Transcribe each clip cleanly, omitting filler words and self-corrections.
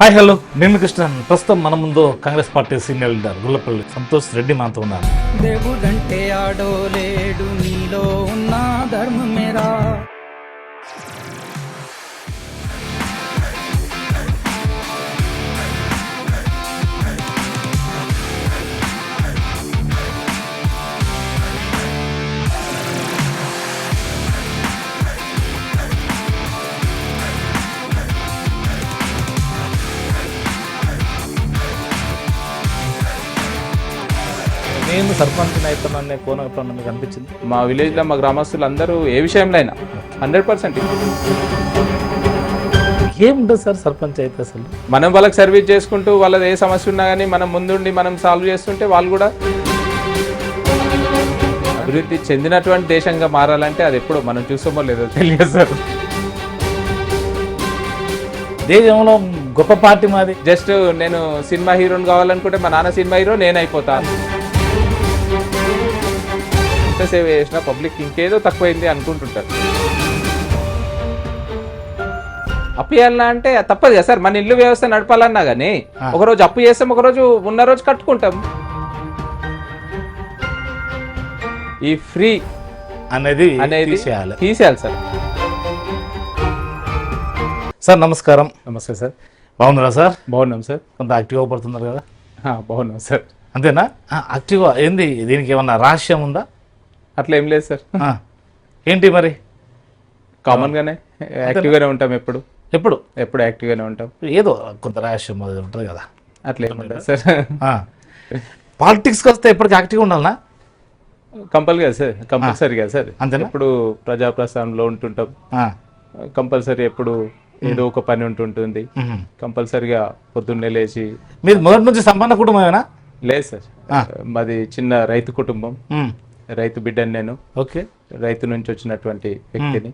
Hi hello నేను కృష్ణ. ప్రస్తుతం మన ముందు Congress party senior leader Gullapalli Santosh Reddy మనతో ఉన్నారు. దేవుడంటే ఆడో లేడు, నీలో ఉన్న ధర్మమేరా. నేను సర్పంచ్ అవుతాననే కోణం ఎప్పుడన్నా మీకు అనిపించింది? మా విలేజ్లో మా గ్రామస్తులు అందరూ ఏ విషయంలో అయినా 100% ఏముంటుంది సార్ సర్పంచ్ అయితే అసలు? మనం వాళ్ళకి సర్వీస్ చేసుకుంటూ వాళ్ళది ఏ సమస్య ఉన్నా కానీ మనం ముందుండి మనం సాల్వ్ చేస్తుంటే వాళ్ళు కూడా అభివృద్ధి చెందినటువంటి దేశంగా మారాలంటే అది ఎప్పుడు మనం చూసామో లేదో తెలియదు సార్. దేశంలో గొప్ప పార్టీ మాది. జస్ట్ నేను సినిమా హీరోని కావాలనుకుంటే మా నాన్న సినిమా హీరో నేనైపోతాను. ఎంత సేవ చేసినా పబ్లిక్ ఇంకేదో తక్కువైంది అనుకుంటుంటారు. అప్పు చేయాలన్నా అంటే తప్పదు కదా సార్. మన ఇల్లు వ్యవస్థ నడపాలన్నా కానీ ఒకరోజు అప్పు చేస్తాం, ఒకరోజు ఉన్న రోజు కట్టుకుంటాం. ఈ ఫ్రీ అనేది తీసేయాలి సార్. సార్ నమస్కారం. నమస్తే సార్. బాగున్నారా సార్? బాగున్నాం సార్. కొంత యాక్టివ్గా పడుతున్నారు కదా? బాగున్నాం సార్. అంతేనా? యాక్టివ్గా ఏంది? దీనికి ఏమన్నా రహస్యం ఉందా? అట్లా ఏం లేదు సార్. ఏంటి మరి? కామన్గానే యాక్టివ్గానే ఉంటాం. ఎప్పుడు ఎప్పుడు ఎప్పుడు యాక్టివ్గానే ఉంటాం. ఏదో కొంత రహస్యం అది ఉంటుంది కదా. అట్లా ఏముండదు సార్. పాలిటిక్స్కి వస్తే ఎప్పటికీ యాక్టివ్గా ఉండాలనా? కంపల్సరీ కదా సార్. అంతేనా? ఎప్పుడు ప్రజాప్రస్థానంలో ఉంటుంటాం. కంపల్సరీ ఎప్పుడు ఏదో ఒక పని ఉంటుంటుంది. కంపల్సరీగా పొద్దున్నే లేచి. మీరు మొదటి నుంచి సంపన్న కుటుంబమేనా? లేదు సార్, మాది చిన్న రైతు కుటుంబం. రైతు బిడ్డని నేను. ఓకే. రైతు నుంచి వచ్చినటువంటి వ్యక్తిని.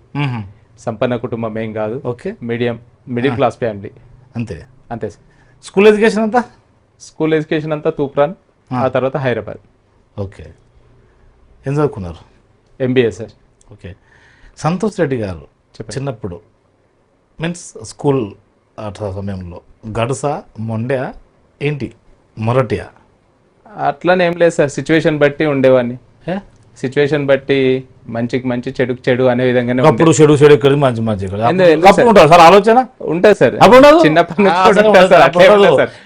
సంపన్న కుటుంబం ఏం కాదు. ఓకే. Middle class family. అంతే అంతే సార్. స్కూల్ ఎడ్యుకేషన్ అంతా? స్కూల్ ఎడ్యుకేషన్ అంతా తూప్రాన్, ఆ తర్వాత హైదరాబాద్. ఓకే. ఏం చదువుకున్నారు? MBA sir. Okay. Santosh Reddy గారు చిన్నప్పుడు మీన్స్ స్కూల్ సమయంలో గడుసా మొండ్యా ఏంటి మొరటియా? అట్లానే ఏం లేదు సార్, సిచ్యువేషన్ బట్టి ఉండేవాడిని. సిచ్యువేషన్ బట్టి మంచికి మంచి చెడుకు చెడు అనే విధంగానే. అప్పుడు చెడు చెడు ఎక్కడ మంచి మంచి సార్ ఆలోచన ఉంటుంది సార్. చిన్నప్పటి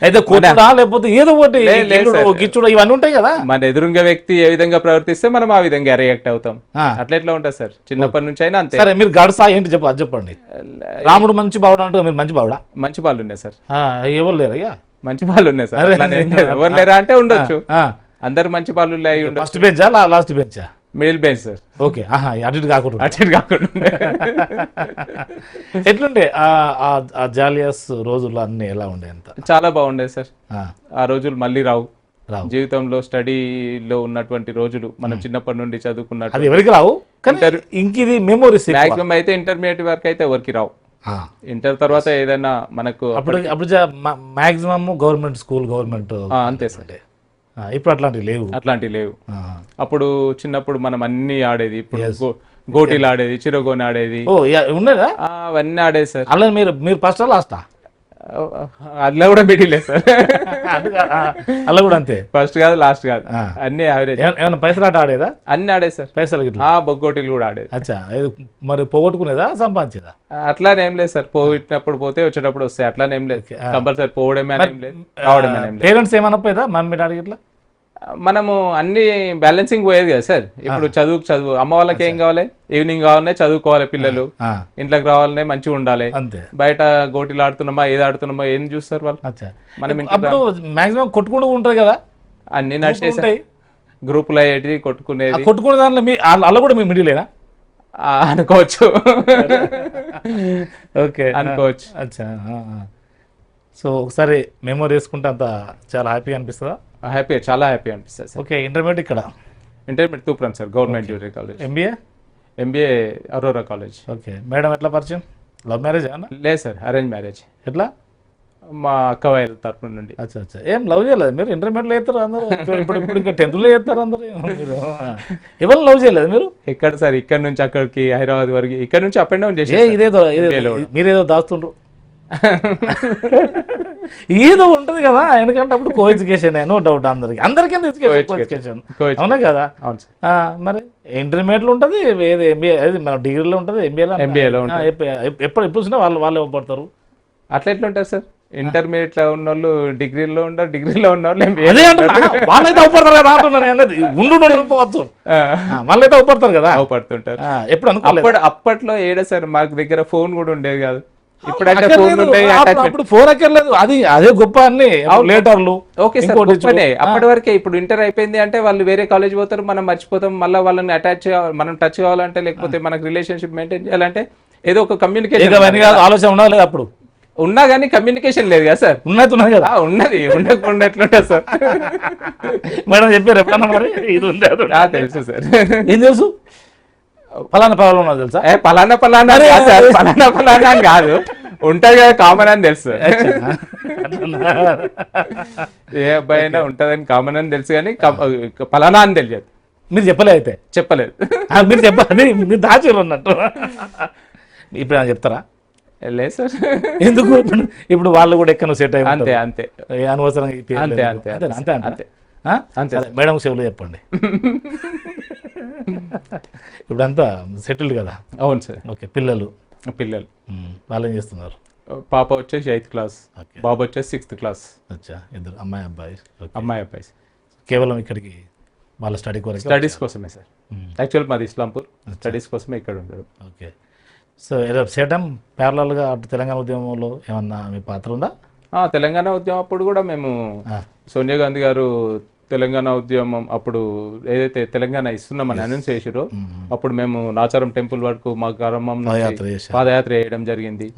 అయితే కొట్టడా లేకపోతే ఏదో ఒకటి గిచ్చుడు ఇవన్నీ ఉంటాయి కదా. మన ఎదురుంగా వ్యక్తి ఏ విధంగా ప్రవర్తిస్తే మనం ఆ విధంగా రియాక్ట్ అవుతాం. అట్లా ఎట్లా ఉంటుంది సార్ చిన్నప్పటి నుంచి అయినా అంతే. సరే మీరు గడసా ఏంటి అది చెప్పండి. రాముడు మంచి బావుడా అంటే మీరు మంచి బావుడా? మంచి వాళ్ళు ఉన్నాయి సార్. ఎవరు లేరయ్యా? మంచి వాళ్ళు ఉన్నాయి సార్. ఎవరు లేరా అంటే ఉండొచ్చు. అందరు మంచి వాళ్ళు. ఫస్ట్ బెంచా లాస్ట్ బెంచా? Middle bench sir. ఓకే. అటు కాకుండా ఎట్లుండే ఆ జాలియస్ రోజుల్లో అన్ని ఎలా ఉండే? అంత చాలా బాగుండేది సార్. ఆ రోజులు మళ్ళీ రావు. జీవితంలో స్టడీలో ఉన్నటువంటి రోజులు మనం చిన్నప్పటి నుండి చదువుకున్నట్టు అది ఎవరికి రావు. ఇంకిది మెమోరీస్ మాక్సిమం అయితే ఇంటర్మీడియట్ వరకు అయితే ఎవరికి రావు. ఇంటర్ తర్వాత ఏదైనా మనకు అప్పుడు మాక్సిమం గవర్నమెంట్ స్కూల్ గవర్నమెంట్ అంతే సార్. ఇప్పుడు అట్లాంటివి లేవు. అప్పుడు చిన్నప్పుడు మనం అన్ని ఆడేది. ఇప్పుడు గోటీలు ఆడేది, చిరగోని ఆడేది ఉన్నదా? అవన్నీ ఆడేది సార్. అలా మీరు ఫస్ట్ లాస్టా? అట్లా కూడా మిడిలే సార్. అలా కూడా అంతే. ఫస్ట్ కాదు లాస్ట్ కాదు, అన్ని యావరేజ్. ఏమన్నా పైసలు ఆట ఆడేదా? అన్ని ఆడేది సార్. పైసలు బొగ్గోటీలు కూడా ఆడేది. అచ్చా. మరి పోగొట్టుకునేదా సంపాదించేదా? అట్లానేం లేదు సార్. పోయినప్పుడు పోతే వచ్చేటప్పుడు వస్తాయి. అట్లానేం లేదు. కంపల్సరీ పోవడమే ఏం లేదు, రావడమే ఏం లేదు. పేరెంట్స్ ఏమనపోయేదా మమ్మీ డాడీ ఇట్లా? మనము అన్ని బ్యాలెన్సింగ్ పోయేది కదా సార్. ఇప్పుడు చదువు అమ్మ వాళ్ళకి ఏం కావాలి? ఈవినింగ్ కావాలనే చదువుకోవాలి పిల్లలు. ఇంట్లోకి రావాలనే మంచిగా ఉండాలి. బయట గోటీలు ఆడుతున్నామా ఏది ఆడుతున్నామా ఏం చూస్తారు వాళ్ళు. మనం మాక్సిమం కొట్టుకుంటూ ఉంటారు కదా. అన్ని నడిచేసాయి. గ్రూపులు అయ్యేటి కొట్టుకునేది. కొట్టుకునే దాంట్లో అలా కూడా మీ మిడిలేనా అనుకోవచ్చు. ఓకే అనుకోవచ్చు. అచ్చా. సో ఒకసారి మెమోరీ వేసుకుంటే అంత చాలా హ్యాపీగా అనిపిస్తుందా? హ్యాపీ, చాలా హ్యాపీ అనిపిస్తుంది సార్. ఓకే. ఇంటర్మీడియట్ ఇక్కడ? Intermediate Toopran sir, government junior college. MBA Aurora college. Okay. Madam ఎట్లా పరిచయం? Love marriage? లేదు సార్, అరేంజ్ మ్యారేజ్. ఎట్లా? మా అక్క వాళ్ళ తరఫు నుండి. అచ్చా అచ్చా. ఏం లవ్ చేయలేదు మీరు? ఇంటర్మీడియట్లో చేస్తారు అందరూ. ఇప్పుడు ఇంకా 10th చేస్తారు అందరూ. ఎవరు లవ్ చేయలేదు మీరు? ఎక్కడ సార్, ఇక్కడ నుంచి అక్కడికి హైదరాబాద్ వరకు, ఇక్కడ నుంచి అప్ అండ్ డౌన్ చేసి. మీరేదో దాస్తుండ్రు. ఏదో ఉంటది కదా, ఎందుకంటే అప్పుడు కో ఎడ్యుకేషన్ నో డౌట్ అందరికీ ఎడ్యుకేషన్ అవునా కదా. అవును సార్. మరి ఇంటర్మీడియట్ లో ఉంటది, ఏది ఎంబీఏ, అది మన డిగ్రీలో ఉంటది, MBA లో ఎప్పుడు చూసినా వాళ్ళు ఇవ్వబడతారు. అట్లా ఎట్లా ఉంటారు సార్? ఇంటర్మీడియట్ లో ఉన్న వాళ్ళు డిగ్రీలో ఉంటారు, డిగ్రీలో ఉన్న వాళ్ళు అదే అంటే వాళ్ళైతే అవపడతారు కదా అంటున్నాను అన్నది. ఉండుకోవచ్చు వాళ్ళైతే అవపడతారు కదా, అవపడుతుంటారు. ఎప్పుడు అనుకోలేదు. అప్పట్లో ఏడా సార్ మాకు దగ్గర ఫోన్ కూడా ఉండేది కాదు. ఇప్పుడంటే ఫోన్ ఉంటాయి, అప్పుడు ఫోన్ అక్కర్లేదు, అది అదే గొప్ప అన్ని లేటర్లు. Okay sir, గొప్పనే. అప్పటి వరకే. ఇప్పుడు ఇంటర్ అయిపోయింది అంటే వాళ్ళు వేరే కాలేజ్ పోతారు, మనం మర్చిపోతాం. మళ్ళీ వాళ్ళని అటాచ్ మనం టచ్ కావాలంటే, లేకపోతే మనకు రిలేషన్షిప్ మెయింటైన్ చేయాలంటే ఏదో ఒక కమ్యూనికేషన్ ఆలోచన ఉండాలి. అప్పుడు ఉన్నా కానీ కమ్యూనికేషన్ లేదు కదా సార్. ఉన్నది కదా, ఉన్నది ఉండకుండా ఎట్లుంటుంది సార్? మేడం చెప్పారు ఎప్పుడన్నా మరి ఇది ఉంది తెలుసు సార్. ఏం తెలుసు? ఫలానా పలానా ఉన్నది తెలుసా? పలానా పలానా సార్, పలానా పలానా అని కాదు, ఉంటది కదా కామన్ అని తెలుసు. ఏ అబ్బాయి అయినా ఉంటదని కామన్ అని తెలుసు, కానీ పలానా అని తెలియదు. మీరు చెప్పలేదు అయితే? చెప్పలేదు. మీరు చెప్పాలి, మీరు దాచిరు అన్నట్టు. ఇప్పుడు ఏమైనా చెప్తారా? లేదు సార్. ఎందుకు? ఇప్పుడు వాళ్ళు కూడా ఎక్కడ సెట్ అయ్యి అంతే అంతే అనవసరంగా అంతే అంతే అంతే అంతే అంతే. మేడం సేవలు చెప్పండి. ఇప్పుడంతా సెటిల్డ్ కదా. అవును సార్. ఓకే. పిల్లలు వాళ్ళు ఏం చేస్తున్నారు? పాప వచ్చేసి 8th క్లాస్, బాబు వచ్చేసి 6th క్లాస్. అచ్చా, ఇద్దరు అమ్మాయి అబ్బాయి. అబ్బాయి. కేవలం ఇక్కడికి వాళ్ళ స్టడీస్ కోసమే సార్. యాక్చువల్ మాది ఇస్లాంపూర్, స్టడీస్ కోసమే ఇక్కడ ఉండడం. ఓకే. సో సేటం ప్యారలల్గా అటు తెలంగాణ ఉద్యమంలో ఏమన్నా మీ పాత్ర ఉందా? తెలంగాణ ఉద్యమం అప్పుడు కూడా మేము, సోనియా గాంధీ గారు తెలంగాణ ఉద్యమం అప్పుడు ఏదైతే తెలంగాణ ఇస్తున్నామని అనౌన్స్ చేసిరో, అప్పుడు మేము నాచారం టెంపుల్ వరకు మా గ్రామం పాదయాత్ర చేయడం జరిగింది.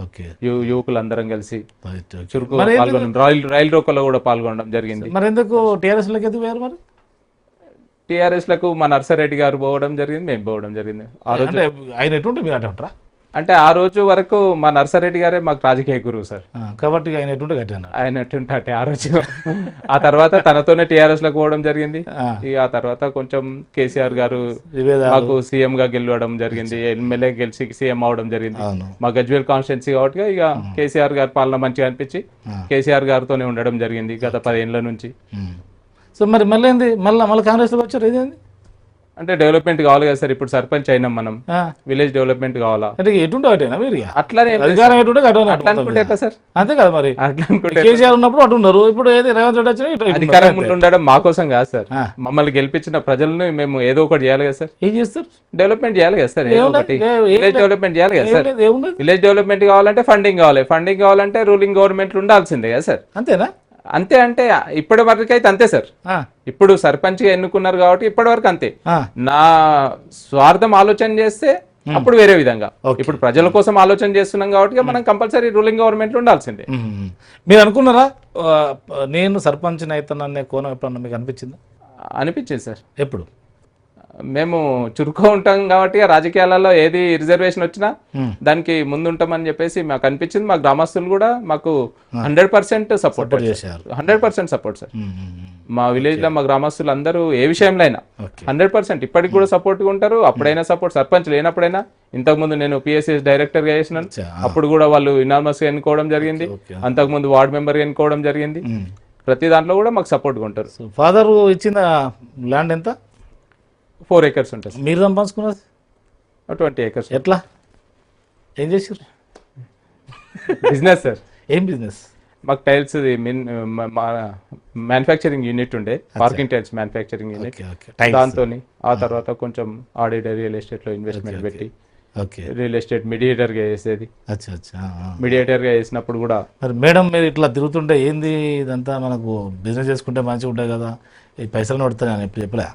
యువకులు అందరం కలిసి చురుకు పాల్గొనడం, రైలు రోకోలో కూడా పాల్గొనడం జరిగింది. మరి ఎందుకు టీఆర్ఎస్ లోకి ఎందుకు వేరు? మరి టీఆర్ఎస్ లకు మా నర్సారెడ్డి గారు పోవడం జరిగింది, మేము పోవడం జరిగింది. ఆ రోజు ఆయన ఎటువంటి మీరు అంటారా? అంటే ఆ రోజు వరకు మా నర్సారెడ్డి గారే మాకు రాజకీయ గురువు సార్. కాబట్టి ఆయన ఎటువంటి ఆ రోజు. ఆ తర్వాత తనతోనే టీఆర్ఎస్ లకు పోవడం జరిగింది. ఆ తర్వాత కొంచెం కేసీఆర్ గారు మాకు సీఎం గా గెలవడం జరిగింది, ఎమ్మెల్యే గెలిచి సీఎం అవడం జరిగింది. మా గజ్వేల్ కాన్స్టిట్యున్సీ కాబట్టి ఇక కేసీఆర్ గారి పాలన మంచిగా అనిపించి కేసీఆర్ గారితోనే ఉండడం జరిగింది గత 10 ఏళ్ల నుంచి. సో మరి మళ్ళీ మళ్ళీ కాంగ్రెస్ లో వచ్చారు? ఏదేంది అంటే డెవలప్మెంట్ కావాలి కదా సార్. ఇప్పుడు సర్పంచ్ అయినాం మనం, విలేజ్ డెవలప్మెంట్ కావాలా అంటే ఎటుంటే అటేనా మీరు? అట్లానే అధికారం ఎటుంటే అట్లా అనుకుంటే ఎట్లా సార్? అంతే కదా మరి. అట్లా అనుకుంటే కేసీఆర్ ఉన్నప్పుడు అటు ఉన్నారు, ఇప్పుడు ఏది రేవంత్ రెడ్డి వచ్చినా అధికారం ఉండడం మా కోసం కాదు సార్. మమ్మల్ని గెలిపించిన ప్రజలను మేము ఏదో ఒకటి చేయాలి కదా సార్. ఏం చేస్తారు? డెవలప్మెంట్ చేయాలి కదా సార్. విలేజ్ డెవలప్మెంట్ చేయాలి కదా సార్. విలేజ్ డెవలప్మెంట్ కావాలంటే ఫండింగ్ కావాలి, ఫండింగ్ కావాలంటే రూలింగ్ గవర్నమెంట్ ఉండాల్సిందే కదా సార్. అంతేనా? అంతే. అంటే ఇప్పటి వరకు అయితే అంతే సార్. ఇప్పుడు సర్పంచ్ గా ఎన్నుకున్నారు కాబట్టి ఇప్పటి వరకు అంతే. నా స్వార్థం ఆలోచన చేస్తే అప్పుడు వేరే విధంగా, ఇప్పుడు ప్రజల కోసం ఆలోచన చేస్తున్నాం కాబట్టి మనం కంపల్సరీ రూలింగ్ గవర్నమెంట్ ఉండాల్సిందే. మీరు అనుకున్నారా నేను సర్పంచ్ అవుతాననే కోణం ఎప్పుడన్నా మీకు అనిపించిందా? అనిపించింది సార్. ఎప్పుడు? మేము చురుకు ఉంటాం కాబట్టి రాజకీయాలలో ఏది రిజర్వేషన్ వచ్చినా దానికి ముందు ఉంటామని చెప్పేసి మాకు అనిపించింది. మా గ్రామస్తులు కూడా మాకు 100% సపోర్ట్ చేశారు. 100% సపోర్ట్ సార్. మా విలేజ్ లో మా గ్రామస్తులు అందరూ ఏ విషయంలో అయినా 100% ఇప్పటికి కూడా సపోర్ట్ గా ఉంటారు. అప్పుడైనా సపోర్ట్, సర్పంచ్ లేనప్పుడైనా. ఇంతకుముందు నేను PSS డైరెక్టర్ గా చేసినాను, అప్పుడు కూడా వాళ్ళు ఇనార్మస్ గా ఎన్నుకోవడం జరిగింది. అంతకుముందు వార్డ్ మెంబర్ గా ఎన్నుకోవడం జరిగింది. ప్రతి దాంట్లో కూడా మాకు సపోర్ట్ గా ఉంటారు. ఫాదర్ ఇచ్చిన ల్యాండ్ ఎంత? 4 acres ఉంటుంది. మీరు సంపాదించుకున్నది 20 acres. ఎట్లా? ఏం చేసారు? Business sir. ఏం బిజినెస్? మాకు టైల్స్ మ్యానుఫ్యాక్చరింగ్ యూనిట్ ఉండే, పార్కింగ్ టైల్స్ మ్యానుఫ్యాక్చరింగ్ యూనిట్. దాంతో ఆ తర్వాత కొంచెం ఆడిట్ రియల్ ఎస్టేట్ లో ఇన్వెస్ట్మెంట్ పెట్టి రియల్ ఎస్టేట్ మీడియేటర్ గా చేసేది. మీడియేటర్ గా చేసినప్పుడు కూడా మరి మేడం మీరు ఇట్లా తిరుగుతుంటే ఏంది ఇదంతా మనకు బిజినెస్ చేసుకుంటే మంచిగా ఉంటాయి కదా, ఈ పైసలు పడతాయి అని ఎప్పుడు చెప్పలే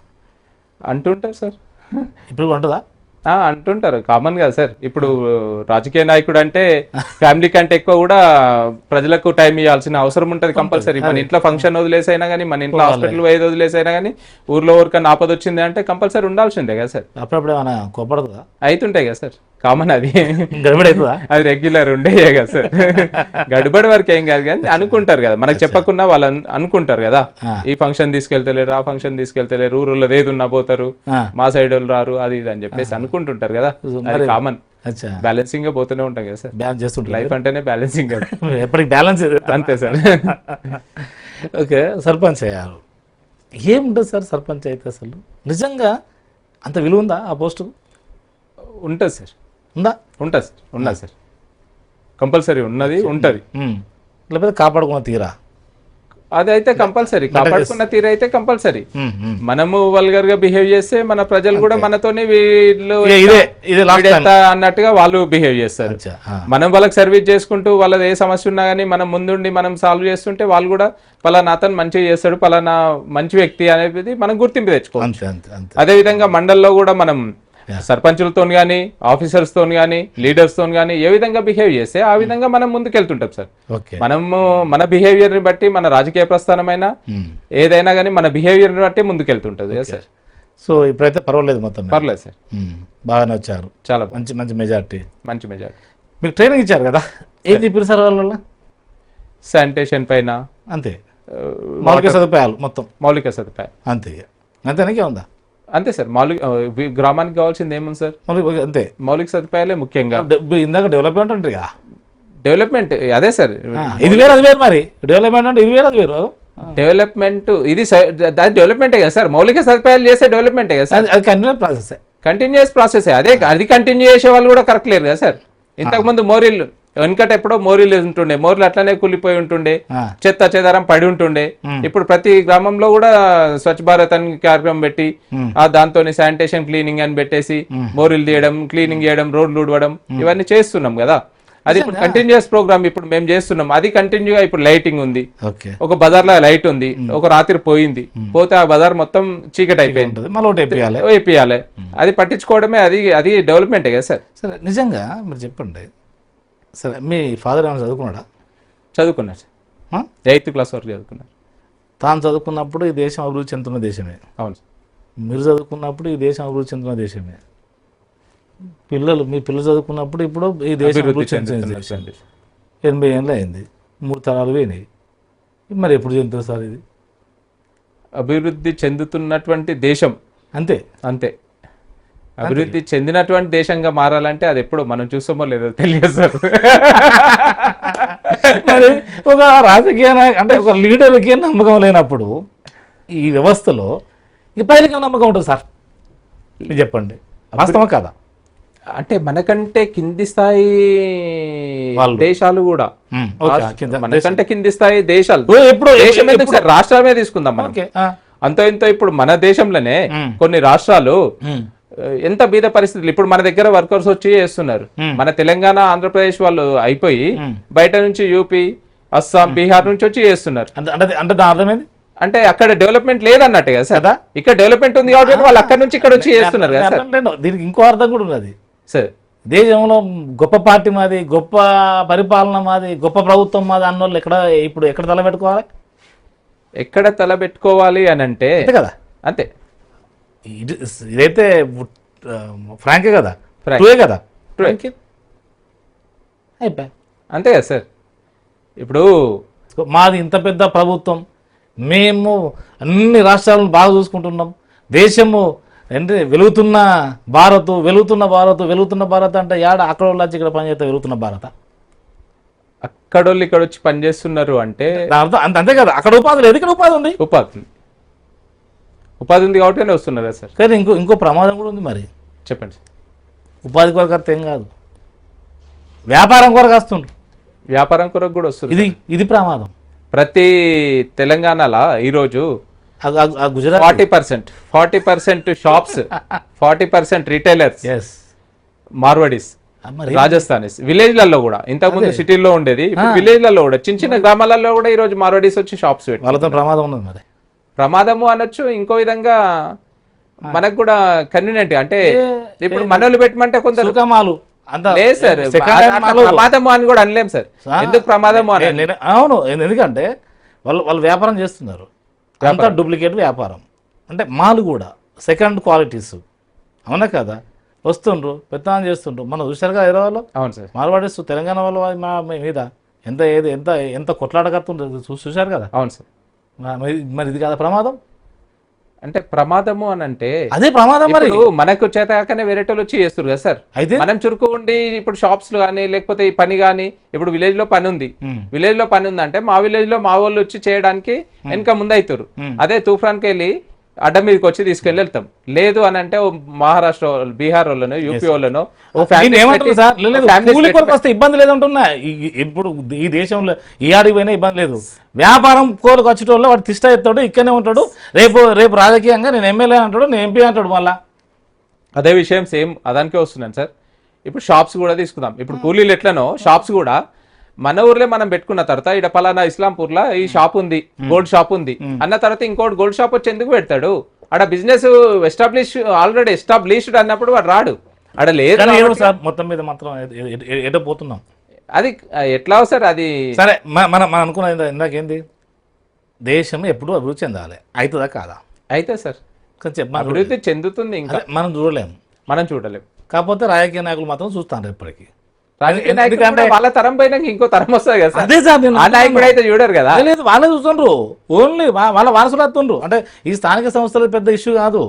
అంటుంటారు సార్. ఇప్పుడు ఉంటుందా? అంటుంటారు, కామన్ కదా సార్. ఇప్పుడు రాజకీయ నాయకుడు అంటే ఫ్యామిలీ కంటే ఎక్కువ కూడా ప్రజలకు టైం ఇవ్వాల్సిన అవసరం ఉంటుంది కంపల్సరీ. మన ఇంట్లో ఫంక్షన్ వదిలేసైనా కానీ, మన ఇంట్లో హాస్పిటల్ పోయేది వదిలేసైనా కానీ, ఊర్లో ఊరికన్నా ఆపద వచ్చింది అంటే కంపల్సరీ ఉండాల్సిందే కదా సార్. అప్పుడప్పుడు ఏమైనా కోపడుతుందా? అవుతుంటాయి కదా సార్, కామన్. అది గడబడి అవుతుందా? అది రెగ్యులర్ ఉండే కదా సార్. గడబడి వరకు ఏం కాదు కానీ అనుకుంటారు కదా, మనకు చెప్పకుండా వాళ్ళు అనుకుంటారు కదా, ఈ ఫంక్షన్ తీసుకెళ్తలేరు, ఆ ఫంక్షన్ తీసుకెళ్తలేరు, ఊర్లో ఏది ఉన్నా పోతారు, మా సైడ్ వాళ్ళు రారు, అది ఇది అని చెప్పేసి అనుకుంటుంటారు కదా, అది కామన్. అచ్చా బ్యాలెన్సింగ్ గా పోతూనే ఉంటాం కదా సార్. బ్యాలెన్స్ చేస్తుంటారు లైఫ్ అంటేనే బ్యాలెన్సింగ్ కదా. ఎప్పటికి బ్యాలెన్స్ అంతే సార్. ఓకే, సర్పంచ్ అయ్యారు. ఏముంటుంది సార్ సర్పంచ్ అయితే అసలు నిజంగా అంత విలువ ఉందా ఆ పోస్టు? ఉంటుంది సార్, ఉందా? ఉంటుంది సార్, ఉన్నది సార్, కంపల్సరీ ఉన్నది, ఉంటుంది. లేకపోతే కాపాడుకున్న తీరా? అదైతే కంపల్సరీ, కాపాడుకున్న తీరు అయితే కంపల్సరీ. మనము వల్గర్ గా బిహేవ్ చేస్తే మన ప్రజలు కూడా మనతోనే వీళ్ళు వీడెంత అన్నట్టుగా వాళ్ళు బిహేవ్ చేస్తారు. మనం వాళ్ళకి సర్వీస్ చేసుకుంటూ వాళ్ళది ఏ సమస్య ఉన్నా కానీ మనం ముందుండి మనం సాల్వ్ చేస్తుంటే వాళ్ళు కూడా పలానా అతను మంచిగా చేస్తాడు, పలానా మంచి వ్యక్తి అనేది మనం గుర్తింపు తెచ్చుకోవచ్చు. అదే విధంగా మండల్లో కూడా మనం సర్పంచులతో కానీ ఆఫీసర్స్ తో కానీ లీడర్స్ తో కానీ ఏ విధంగా బిహేవ్ చేస్తే ఆ విధంగా మనం ముందుకెళ్తుంటాం సార్. మనము మన బిహేవియర్ ని బట్టి మన రాజకీయ ప్రస్థానమైనా ఏదైనా కానీ మన బిహేవియర్ ని బట్టి ముందుకెళ్తుంటది సార్. సో ఇప్పుడైతే పర్వాలేదు, మొత్తం పర్లేదు సార్, బాగానే వచ్చారు, చాలా మంచి మంచి మెజార్టీ. మీకు ట్రైనింగ్ ఇచ్చారు కదా, ఏం చెప్పారు సార్ వాళ్ళ? శానిటేషన్ పైన అంతే, మౌలిక సదుపాయాలు మొత్తం మౌలిక సదుపాయాలు అంతే, అంతేనాకే ఉందా? అంతే సార్, గ్రామానికి కావాల్సింది ఏముంది సార్, అంతే మౌలిక సదుపాయాలే ముఖ్యంగా. ఇందాక డెవలప్మెంట్ అంటే డెవలప్మెంట్ అదే సార్, ఇది వేరు అది వేరు, మరి డెవలప్మెంట్ అంటే ఇది వేరు అది వేరు. డెవలప్మెంట్ ఇది డెవలప్మెంటే కదా సార్, మౌలిక సదుపాయాలు చేసే డెవలప్మెంటే కదా సార్, అది కంటిన్యూస్ ప్రాసెస్. అదే అది కంటిన్యూ చేసే వాళ్ళు కూడా కరెక్ట్ లేరు కదా సార్. ఇంతకు ముందు మోరీలు వెనకట ఎప్పుడో మోరీలు ఉంటుండే, మోరీలు అట్లనే కూలిపోయి ఉంటుండే, చెత్త చెదారం పడి ఉంటుండే. ఇప్పుడు ప్రతి గ్రామంలో కూడా స్వచ్ఛ భారత్ అని కార్యక్రమం పెట్టి దాంతో శానిటేషన్ క్లీనింగ్ అని పెట్టేసి మోరీలు తీయడం, క్లీనింగ్ చేయడం, రోడ్లు ఊడవడం ఇవన్నీ చేస్తున్నాం కదా. అది ఇప్పుడు కంటిన్యూస్ ప్రోగ్రామ్ ఇప్పుడు మేము చేస్తున్నాం. అది కంటిన్యూగా ఇప్పుడు లైటింగ్ ఉంది, ఒక బజార్ లో లైట్ ఉంది, ఒక రాత్రి పోయింది, పోతే ఆ బజార్ మొత్తం చీకటి అయిపోయింది, వేపియాలి. అది పట్టించుకోవడమే, అది డెవలప్మెంటే కదా సార్. సరే, నిజంగా మీరు చెప్పండి. సరే, మీ ఫాదర్ ఏమైనా చదువుకున్నాడా? చదువుకున్నారు సార్, 8th క్లాస్ వరకు చదువుకున్నారు. తాను చదువుకున్నప్పుడు ఈ దేశం అభివృద్ధి చెందుతున్న దేశమే. అవును సార్. మీరు చదువుకున్నప్పుడు ఈ దేశం అభివృద్ధి చెందుతున్న దేశమే. మీ పిల్లలు చదువుకున్నప్పుడు ఇప్పుడు ఈ దేశం అభివృద్ధి చెందుతున్న దేశం. 80 ఏళ్ళు అయింది, 3 తరాలు పోయినాయి. మరి ఎప్పుడు చెందుతుంది సార్ ఇది? అభివృద్ధి చెందుతున్నటువంటి దేశం అంతే అంతే. అభివృద్ధి చెందినటువంటి దేశంగా మారాలంటే అది ఎప్పుడు మనం చూస్తామో లేదో తెలియదు సార్. మరి ఒక రాజకీయ అంటే ఒక లీడర్కి నమ్మకం లేనప్పుడు ఈ వ్యవస్థలో ఈ పైలకి నమ్మకం ఉంటుంది సార్, మీరు చెప్పండి, వాస్తవం కాదా? అంటే మనకంటే కింది స్థాయి దేశాలు కూడా, మనకంటే కింది స్థాయి దేశాలు, ఇప్పుడు రాష్ట్రాలమే తీసుకుందాం మనం. అంత ఇంత ఇప్పుడు మన దేశంలోనే కొన్ని రాష్ట్రాలు ఎంత బీద పరిస్థితులు. ఇప్పుడు మన దగ్గర వర్కర్స్ వచ్చి చేస్తున్నారు. మన తెలంగాణ ఆంధ్రప్రదేశ్ వాళ్ళు అయిపోయి బయట నుంచి యూపీ, అస్సాం, బీహార్ నుంచి వచ్చి చేస్తున్నారు. అంటే అర్థమైంది, అంటే అక్కడ డెవలప్మెంట్ లేదన్నట్టే కదా సార్. ఇక్కడ డెవలప్మెంట్ ఉంది కాబట్టి వాళ్ళు అక్కడ నుంచి ఇక్కడ వచ్చి చేస్తున్నారు కదా సార్. దీనికి ఇంకో అర్థం కూడా ఉన్నది సార్. దేశంలో గొప్ప పార్టీ మాది, గొప్ప పరిపాలన మాది, గొప్ప ప్రభుత్వం మాది అన్నోళ్ళు ఎక్కడ తలబెట్టుకోవాలి? ఎక్కడ తలబెట్టుకోవాలి అని అంటే కదా, అంతే. ఇదైతే ఫ్రాంకే కదా, ట్రూయే కదా, అంతే కదా సార్. ఇప్పుడు మాది ఇంత పెద్ద ప్రభుత్వం, మేము అన్ని రాష్ట్రాలను బాగా చూసుకుంటున్నాం, దేశము అంటే వెలుగుతున్న భారత్ అంటే అక్కడ వచ్చి ఇక్కడ పనిచేస్తే వెలుగుతున్న భారత, అక్కడోళ్ళు ఇక్కడ వచ్చి పనిచేస్తున్నారు అంటే అంతే కదా. అక్కడ ఉపాధి లేదు, ఇక్కడ ఉపాధి ఉంది. ఉపాధి ఉంది కాబట్టి వస్తున్నారు కదా సార్. కానీ ఇంకో ప్రమాదం కూడా ఉంది. మరి చెప్పండి సార్. ఉపాధి కొరకు అర్థం ఏం కాదు, వ్యాపారం కొరకు వస్తుండ్రు, వ్యాపారం కొరకు కూడా వస్తుంది. ఇది ప్రమాదం. ప్రతి తెలంగాణలో ఈరోజు గుజరాత్ 40% షాప్స్, 40% రిటైలర్స్ మార్వాడీస్, రాజస్థానీస్, విలేజ్లలో కూడా. ఇంతకుముందు సిటీల్లో ఉండేది, ఇప్పుడు విలేజ్లలో కూడా, చిన్న చిన్న గ్రామాలలో కూడా ఈ రోజు మార్వాడీస్ వచ్చి షాప్స్ పెట్టి వాళ్ళతో ప్రమాదం ఉన్నది. మరి ప్రమాదము అనొచ్చు, ఇంకో విధంగా మనకు కూడా కన్వీనియంట్. అంటే ఇప్పుడు మనోళ్ళు పెట్టమంటే కొంత లేదు సార్, ప్రమాదము అని కూడా అనలేం సార్. ఎందుకు ప్రమాదము అని? అవును, ఎందుకంటే వాళ్ళు వ్యాపారం చేస్తున్నారు, అంతా డూప్లికేట్ వ్యాపారం. అంటే మాలు కూడా సెకండ్ క్వాలిటీస్, అవునా కదా, వస్తుండ్రు, పెత్తనం చేస్తుండ్రు. మనం చూసారు కదా హైదరాబాద్లో. అవును సార్. మార్వాడిస్తూ తెలంగాణ వాళ్ళు మా మీద ఎంత కొట్లాడగత్తుండ్రు చూశారు కదా. అవును సార్. మరి ఇది కదా ప్రమాదం. అంటే ప్రమాదము అని అంటే అదే ప్రమాదం మరి. ఇప్పుడు మనకు చేతకాకనే వేరేటోళ్ళు వచ్చి చేస్తారు కదా సార్. అయితే మనం చురుకు ఉండి ఇప్పుడు షాప్స్ కానీ లేకపోతే ఈ పని కానీ ఇప్పుడు విలేజ్ లో పని ఉంది, విలేజ్ లో పని ఉందంటే మా విలేజ్ లో మా వాళ్ళు వచ్చి చేయడానికి వెనక ముందు అవుతారు. అదే తుఫాన్కి వెళ్ళి అడ్డ మీదకి వచ్చి తీసుకెళ్ళి వెళ్తాం. లేదు అని అంటే మహారాష్ట్ర బీహార్ వాళ్ళను యూపీ వాళ్ళను ఏమంటారు సార్, కూలి కొరకు వస్తే ఇబ్బంది లేదంటున్నా. ఇప్పుడు ఈ దేశంలో ఈ ఆడికి పోయినా ఇబ్బంది లేదు. వ్యాపారం కోరకు వచ్చేటోళ్ళు వాడు తిష్ట ఎత్తాడు, ఇక్కడనే ఉంటాడు. రేపు రాజకీయంగా నేను ఎమ్మెల్యే అంటాడు, నేను ఎంపీ అంటాడు. మళ్ళా అదే విషయం సేమ్ అదానికే వస్తున్నాను సార్. ఇప్పుడు షాప్స్ కూడా తీసుకుందాం. ఇప్పుడు కూలీలు ఎట్లనో షాప్స్ కూడా మన ఊర్లో మనం పెట్టుకున్న తర్వాత ఇక్కడ పలానా ఇస్లాంపూర్ లో ఈ షాప్ ఉంది, గోల్డ్ షాప్ ఉంది అన్న తర్వాత ఇంకోటి గోల్డ్ షాప్ వచ్చి ఎందుకు పెడతాడు? ఆడ బిజినెస్ ఆల్రెడీ ఎస్టాబ్లిష్డ్ అన్నప్పుడు వాడు రాడు. ఆడ లేదు సార్. మొత్తం మీద మాత్రం ఎటో పోతున్నాం. అది ఎట్లా సార్? అది సరే మనం అనుకున్నది ఇందాకేంది, దేశం ఎప్పుడు అభివృద్ధి చెందాలి. అవుతుందా కాదా? అయితే సార్ అభివృద్ధి చెందుతుంది, ఇంకా మనం చూడలేము, మనం చూడలేము. కాకపోతే రాజకీయ నాయకులు మాత్రం చూస్తాను ఎప్పటికీ. ఎందుకంటే వాళ్ళ తరం పైన ఇంకో తరం వస్తుంది కదా సార్. అదే సార్, ఆ నాయకుడు అయితే చూడరు కదా. లేదు, వాళ్ళే చూస్తుండ్రు. ఓన్లీ వాళ్ళ వారసులు వస్తుండ్రు. అంటే ఈ స్థానిక సంస్థల పెద్ద ఇష్యూ కాదు.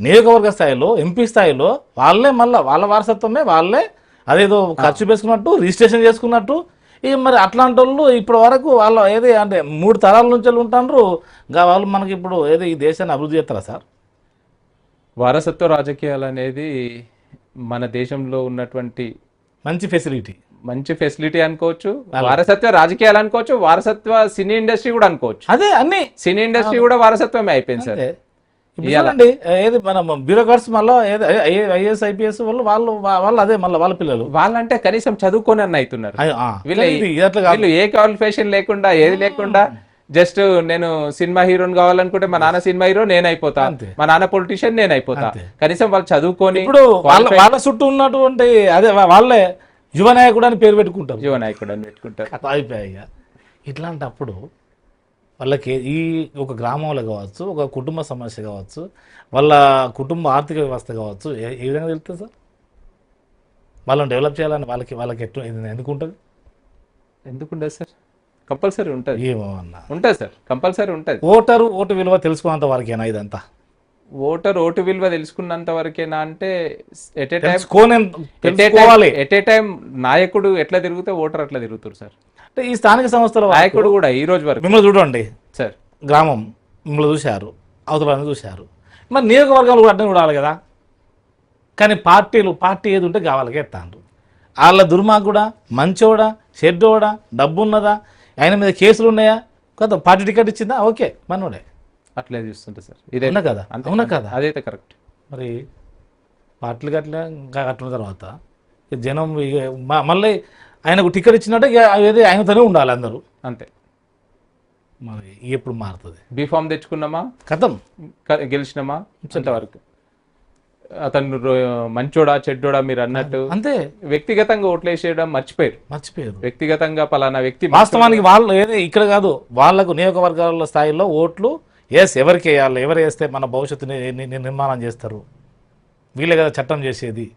నియోజకవర్గ స్థాయిలో, ఎంపీ స్థాయిలో వాళ్ళే మళ్ళీ వాళ్ళ వారసత్వమే వాళ్ళే అదేదో ఖర్చు చేసుకున్నట్టు, రిజిస్ట్రేషన్ చేసుకున్నట్టు. ఇక మరి అట్లాంటి వాళ్ళు ఇప్పటి వరకు వాళ్ళ ఏది అంటే 3 తరాల నుంచి ఉంటారు. వాళ్ళు మనకి ఇప్పుడు ఏదో ఈ దేశాన్ని అభివృద్ధి చేస్తారా సార్? వారసత్వ రాజకీయాలు అనేది మన దేశంలో ఉన్నటువంటి మంచి ఫెసిలిటీ అనుకోవచ్చు, వారసత్వ రాజకీయాలు అనుకోవచ్చు, వారసత్వ సినీ ఇండస్ట్రీ కూడా అనుకోవచ్చు. అదే అన్ని సినీ ఇండస్ట్రీ కూడా వారసత్వమే అయిపోయింది సార్. ఏది మన బ్యూరోక్రాట్స్ మళ్ళీ ఐఏఎస్ ఐపీఎస్ వాళ్ళు అదే మళ్ళీ వాళ్ళ పిల్లలు వాళ్ళంటే కనీసం చదువుకొని అన్న అవుతున్నారు. వీళ్ళు ఏ క్వాలిఫికేషన్ లేకుండా ఏది లేకుండా జస్ట్ నేను సినిమా హీరోని కావాలనుకుంటే మా నాన్న సినిమా హీరో నేను అయిపోతా, మా నాన్న పొలిటీషియన్ నేను అయిపోతా. కనీసం వాళ్ళు చదువుకొని ఇప్పుడు వాళ్ళ చుట్టూ ఉన్నటువంటి అదే వాళ్ళే యువ నాయకుడు అని పేరు పెట్టుకుంటారు. యువ నాయకుడు అని పెట్టుకుంటారు. అయిపోయాయి. ఇట్లాంటప్పుడు వాళ్ళకి ఈ ఒక గ్రామంలో కావచ్చు, ఒక కుటుంబ సమస్య కావచ్చు, వాళ్ళ కుటుంబ ఆర్థిక వ్యవస్థ కావచ్చు, ఏ విధంగా తెలుస్తుంది సార్? వాళ్ళని డెవలప్ చేయాలని వాళ్ళకి ఎట్లా ఎందుకు ఉంటుంది? ఎందుకుంటుంది సార్? కంపల్సరీ ఉంటుంది. ఏమన్నా ఉంటుంది సార్, కంపల్సరీ ఉంటుంది. ఓటు విలువ తెలుసుకున్నంత వరకేనా ఇదంతా? ఓటు విలువ తెలుసుకున్నంత వరకేనా అంటే ఎట్ ఏ టైం నాయకుడు ఎట్లా తిరిగితే ఓటర్ అట్లా తిరుగుతారు సార్. అంటే ఈ స్థానిక సంస్థల నాయకుడు కూడా ఈ రోజు వరకు మిమ్మల్ని చూడండి సార్, గ్రామం మిమ్మల్ని చూశారు, అవతలని చూశారు, మరి నియోజకవర్గాలు కూడా అడ్డం చూడాలి కదా. కానీ పార్టీ ఏది ఉంటే కావాలకే ఎత్తాండ్రు. వాళ్ళ దుర్మార్గుడా, మంచోడా, షెడ్డోడా, డబ్బు ఉన్నదా, ఆయన మీద కేసులు ఉన్నాయా, కదా పార్టీ టికెట్ ఇచ్చిందా, ఓకే మనోడే అట్లే చూస్తుంటా సార్. ఇదేనా కదా? అవునా కదా? అదైతే కరెక్ట్. మరి పార్టీలు అట్లా కట్టిన తర్వాత జనం మళ్ళీ ఆయనకు టికెట్ ఇచ్చినట్టే ఏది ఆయనతోనే ఉండాలి అందరూ, అంతే. మరి ఎప్పుడు మారుతుంది? బీఫామ్ తెచ్చుకున్నామా, కథం గెలిచినామా, అంతవరకు. అతను మంచోడా చెడ్డోడా మీరు అన్నట్టు అంతే. వ్యక్తిగతంగా ఓట్లేసేయడం మర్చిపోయారు. వ్యక్తిగతంగా పలానా వ్యక్తి, వాస్తవానికి వాళ్ళు ఏది ఇక్కడ కాదు, వాళ్ళకు నియోజకవర్గాల స్థాయిలో ఓట్లు ఎవరికి వేయాలి, ఎవరు వేస్తే మన భవిష్యత్తుని నిర్మాణం చేస్తారు, వీళ్ళే కదా చట్టం చేసేది,